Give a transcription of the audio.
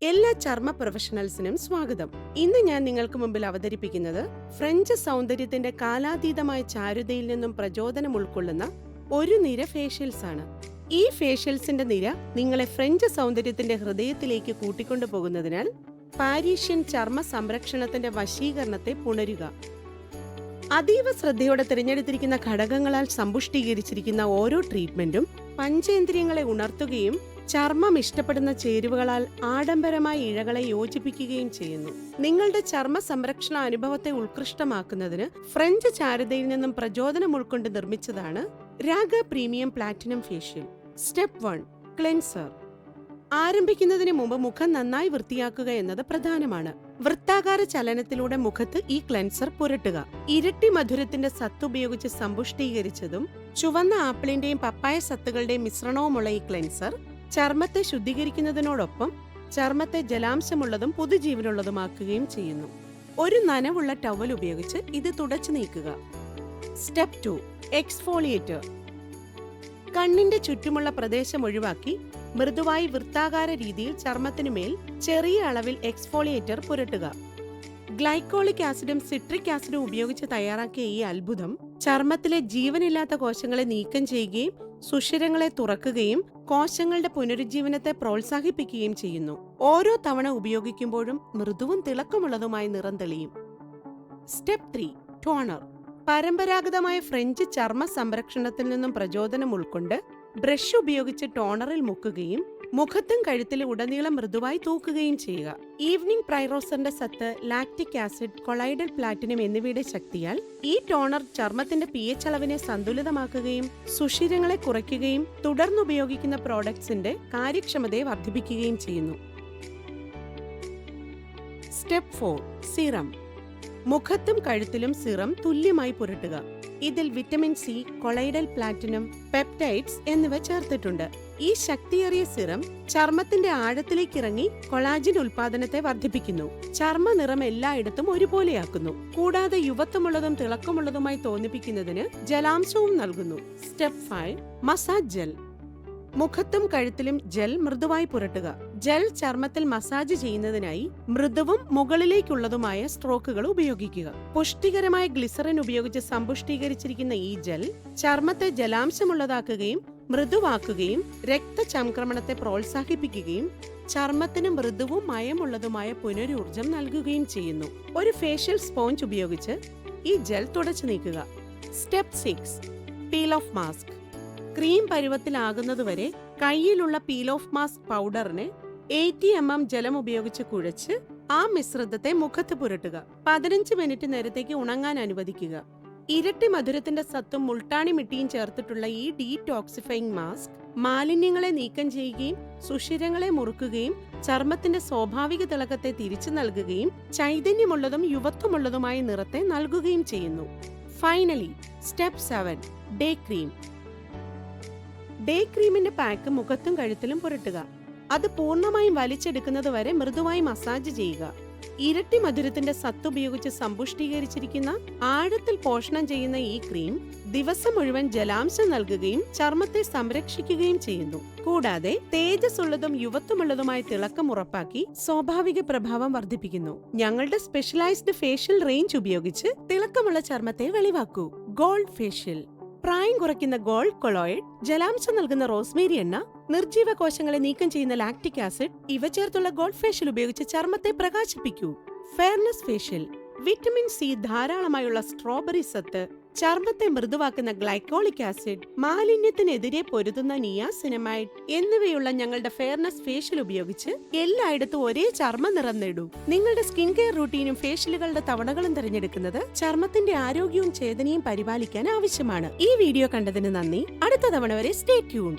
എല്ലാ ചർമ്മ പ്രൊഫഷണൽസിനും സ്വാഗതം. ഇന്ന് ഞാൻ നിങ്ങൾക്ക് മുമ്പിൽ അവതരിപ്പിക്കുന്നത് ഫ്രഞ്ച് സൗന്ദര്യത്തിന്റെ കാലാതീതമായ ചാരുതയിൽ നിന്നും പ്രചോദനം ഉൾക്കൊള്ളുന്ന ഒരു നിര ഫേഷ്യൽസ് ആണ്. ഈ ഫേഷ്യൽസിന്റെ നിര നിങ്ങളെ ഫ്രഞ്ച് സൗന്ദര്യത്തിന്റെ ഹൃദയത്തിലേക്ക് കൂട്ടിക്കൊണ്ടുപോകുന്നതിനാൽ പാരീഷ്യൻ ചർമ്മ സംരക്ഷണത്തിന്റെ വശീകരണത്തെ പുണരുക. അതീവ ശ്രദ്ധയോടെ തിരഞ്ഞെടുത്തിരിക്കുന്ന ഘടകങ്ങളാൽ സമ്പുഷ്ടീകരിച്ചിരിക്കുന്ന ഓരോ ട്രീറ്റ്മെന്റും പഞ്ചേന്ദ്രിയങ്ങളെ ഉണർത്തുകയും ചർമ്മം ഇഷ്ടപ്പെടുന്ന ചേരുവകളാൽ ആഡംബരമായ ഇഴകളെ യോജിപ്പിക്കുകയും ചെയ്യുന്നു. നിങ്ങളുടെ ചർമ്മ സംരക്ഷണ അനുഭവത്തെ ഉത്കൃഷ്ടമാക്കുന്നതിന് ഫ്രഞ്ച് ചാരുതയിൽ നിന്നും പ്രചോദനം ഉൾക്കൊണ്ട് നിർമ്മിച്ചതാണ് Raga premium platinum facial. Step 1, cleanser. ആരംഭിക്കുന്നതിന് മുമ്പ് മുഖം നന്നായി വൃത്തിയാക്കുക എന്നത് പ്രധാനമാണ്. വൃത്താകാര ചലനത്തിലൂടെ മുഖത്ത് ഈ ക്ലെൻസർ പുരട്ടുക. ഇരട്ടി മധുരത്തിന്റെ സത്ത് ഉപയോഗിച്ച് സമ്പുഷ്ടീകരിച്ചതും ചുവന്ന ആപ്പിളിന്റെയും പപ്പായ സത്തുകളുടെയും മിശ്രണവുമുള്ള ഈ ക്ലെൻസർ ചർമ്മത്തെ ശുദ്ധീകരിക്കുന്നതിനോടൊപ്പം ചർമ്മത്തെ ജലാംശമുള്ളതും പുതുജീവനുള്ളതുമാക്കുകയും ചെയ്യുന്നു. ഒരു നനവുള്ള ടവൽ ഉപയോഗിച്ച് ഇത് തുടച്ചു നീക്കുക. Step 2, exfoliator. കണ്ണിന്റെ ചുറ്റുമുള്ള പ്രദേശം ഒഴിവാക്കി മൃദുവായി വൃത്താകാര രീതിയിൽ ചർമ്മത്തിനുമേൽ ചെറിയ അളവിൽ എക്സ്ഫോളിയേറ്റർ പുരട്ടുക. ഗ്ലൈക്കോളിക് ആസിഡും സിട്രിക് ആസിഡും ഉപയോഗിച്ച് തയ്യാറാക്കിയ ഈ അത്ഭുതം ചർമ്മത്തിലെ ജീവനില്ലാത്ത കോശങ്ങളെ നീക്കം ചെയ്യുകയും സുഷിരങ്ങളെ തുറക്കുകയും കോശങ്ങളുടെ പുനരുജ്ജീവനത്തെ പ്രോത്സാഹിപ്പിക്കുകയും ചെയ്യുന്നു. ഓരോ തവണ ഉപയോഗിക്കുമ്പോഴും മൃദുവും തിളക്കമുള്ളതുമായി നിറം തെളിയും. Step 3, toner. പരമ്പരാഗതമായ ഫ്രഞ്ച് ചർമ്മ സംരക്ഷണത്തിൽ നിന്നും പ്രചോദനം ഉൾക്കൊണ്ട് ബ്രഷ് ഉപയോഗിച്ച് ടോണറിൽ മുക്കുകയും മുഖത്തും കഴുത്തിലും ഉടനീളം മൃദുവായി തൂക്കുകയും ചെയ്യുക. ഈവനിംഗ് പ്രൈറോസറിന്റെ സത്ത്, ലാക്റ്റിക് ആസിഡ്, കൊളൈഡൽ പ്ലാറ്റിനം എന്നിവയുടെ ശക്തിയാൽ ഈ ടോണർ ചർമ്മത്തിന്റെ pH അളവിനെ സന്തുലിതമാക്കുകയും സുഷിരങ്ങളെ കുറയ്ക്കുകയും തുടർന്നുപയോഗിക്കുന്ന പ്രോഡക്ട്സിന്റെ കാര്യക്ഷമതയെ വർദ്ധിപ്പിക്കുകയും ചെയ്യുന്നു. Step 4, serum. മുഖത്തും കഴുത്തിലും സിറം തുല്യമായി പുരട്ടുക. ഇതിൽ വിറ്റമിൻ സി, കൊളൈഡൽ പ്ലാറ്റിനം, പെപ്റ്റൈഡ്സ് എന്നിവ ചേർത്തിട്ടുണ്ട്. ഈ ശക്തിയേറിയ സിറം ചർമ്മത്തിന്റെ ആഴത്തിലേക്ക് ഇറങ്ങി കൊളാജിൻ ഉൽപാദനത്തെ വർദ്ധിപ്പിക്കുന്നു. ചർമ്മ നിറം എല്ലായിടത്തും ഒരുപോലെയാക്കുന്നു. കൂടാതെ യുവത്വമുള്ളതും തിളക്കമുള്ളതുമായി തോന്നിപ്പിക്കുന്നതിന് ജലാംശവും നൽകുന്നു. Step 5, massage gel. മുഖത്തും കഴുത്തിലും ജെൽ മൃദുവായി പുരട്ടുക. ജെൽ ചർമ്മത്തിൽ മസാജ് ചെയ്യുന്നതിനായി മൃദുവും മുകളിലേക്കുള്ളതുമായ സ്ട്രോക്കുകൾ ഉപയോഗിക്കുക. പുഷ്ടികരമായ ഗ്ലിസറിൻ ഉപയോഗിച്ച് സമ്പുഷ്ടീകരിച്ചിരിക്കുന്ന ഈ ജെൽ ചർമ്മത്തെ ജലാംശമുള്ളതാക്കുകയും മൃദുവാക്കുകയും രക്തചംക്രമണത്തെ പ്രോത്സാഹിപ്പിക്കുകയും ചർമ്മത്തിന് മൃദുവും മയമുള്ളതുമായ പുനരൂർജം നൽകുകയും ചെയ്യുന്നു. ഒരു ഫേഷ്യൽ സ്പോഞ്ച് ഉപയോഗിച്ച് ഈ ജെൽ തുടച്ചു നീക്കുക. Step 6, peel off mask. Cream പരുവത്തിലാകുന്നതുവരെ കയ്യിലുള്ള പീൽ ഓഫ് മാസ്ക് പൗഡറിനെ 80 ml ജലം ഉപയോഗിച്ച് കുഴച്ച് ആ മിശ്രിതത്തെ മുഖത്ത് പുരട്ടുക. 15 മിനിറ്റ് നേരത്തേക്ക് ഉണങ്ങാൻ അനുവദിക്കുക. ഇരട്ടി മധുരത്തിന്റെ സത്തും മുൾട്ടാണി മിട്ടിയും ചേർത്തിട്ടുള്ള ഈ ഡീടോക്സിഫയിങ് മാസ്ക് മാലിന്യങ്ങളെ നീക്കം ചെയ്യുകയും സുഷിരങ്ങളെ മുറുക്കുകയും ചർമ്മത്തിന്റെ സ്വാഭാവിക തിളക്കത്തെ തിരിച്ചു നൽകുകയും ചൈതന്യമുള്ളതും യുവത്വമുള്ളതുമായ നിറത്തെ നൽകുകയും ചെയ്യുന്നു. Finally, step 7, day cream. Day ക്രീമിന്റെ പാക്ക് മുഖത്തും കഴുത്തിലും പുരട്ടുക. അത് പൂർണ്ണമായും വലിച്ചെടുക്കുന്നത് വരെ മൃദുവായി മസാജ് ചെയ്യുക. ഇരട്ടി മധുരത്തിന്റെ സത്ത് ഉപയോഗിച്ച് സമ്പുഷ്ടീകരിച്ചിരിക്കുന്ന ആഴത്തിൽ പോഷണം ചെയ്യുന്ന ഈ ക്രീം ദിവസം മുഴുവൻ ജലാംശം നൽകുകയും ചർമ്മത്തെ സംരക്ഷിക്കുകയും ചെയ്യുന്നു. കൂടാതെ തേജസ്സുള്ളതും യുവത്വമുള്ളതുമായ തിളക്കം ഉറപ്പാക്കി സ്വാഭാവിക പ്രഭാവം വർദ്ധിപ്പിക്കുന്നു. ഞങ്ങളുടെ സ്പെഷ്യലൈസ്ഡ് ഫേഷ്യൽ റേഞ്ച് ഉപയോഗിച്ച് തിളക്കമുള്ള ചർമ്മത്തെ വെളിവാക്കൂ. Gold facial. പ്രായം കുറയ്ക്കുന്ന ഗോൾഡ് കൊളോയിഡ്, ജലാംശം നൽകുന്ന റോസ്മേരി എണ്ണ, നിർജീവ കോശങ്ങളെ നീക്കം ചെയ്യുന്ന ലാക്റ്റിക് ആസിഡ് ഇവ ചേർത്തുള്ള ഗോൾഡ് ഫേഷ്യൽ ഉപയോഗിച്ച് ചർമ്മത്തെ പ്രകാശിപ്പിക്കൂ. Fairness facial. വിറ്റമിൻ സി ധാരാളമായുള്ള സ്ട്രോബെറി സത്ത്, ചർമ്മത്തെ മൃദുവാക്കുന്ന ഗ്ലൈക്കോളിക് ആസിഡ്, മാലിന്യത്തിനെതിരെ പൊരുതുന്ന നിയാസിനമൈഡ് എന്നിവയുള്ള ഞങ്ങളുടെ ഫെയർനെസ് ഫേഷ്യൽ ഉപയോഗിച്ച് എല്ലായിടത്തും ഒരേ ചർമ്മ നിറം നേടൂ. നിങ്ങളുടെ സ്കിൻ കെയർ റൂട്ടീനും ഫേഷ്യലുകളുടെ തവണകളും തിരഞ്ഞെടുക്കുന്നത് ചർമ്മത്തിന്റെ ആരോഗ്യവും ചേതനയും പരിപാലിക്കാൻ ആവശ്യമാണ്. ഈ വീഡിയോ കണ്ടതിന് നന്ദി. അടുത്ത തവണ വരെ സ്റ്റേ ട്യൂൺ.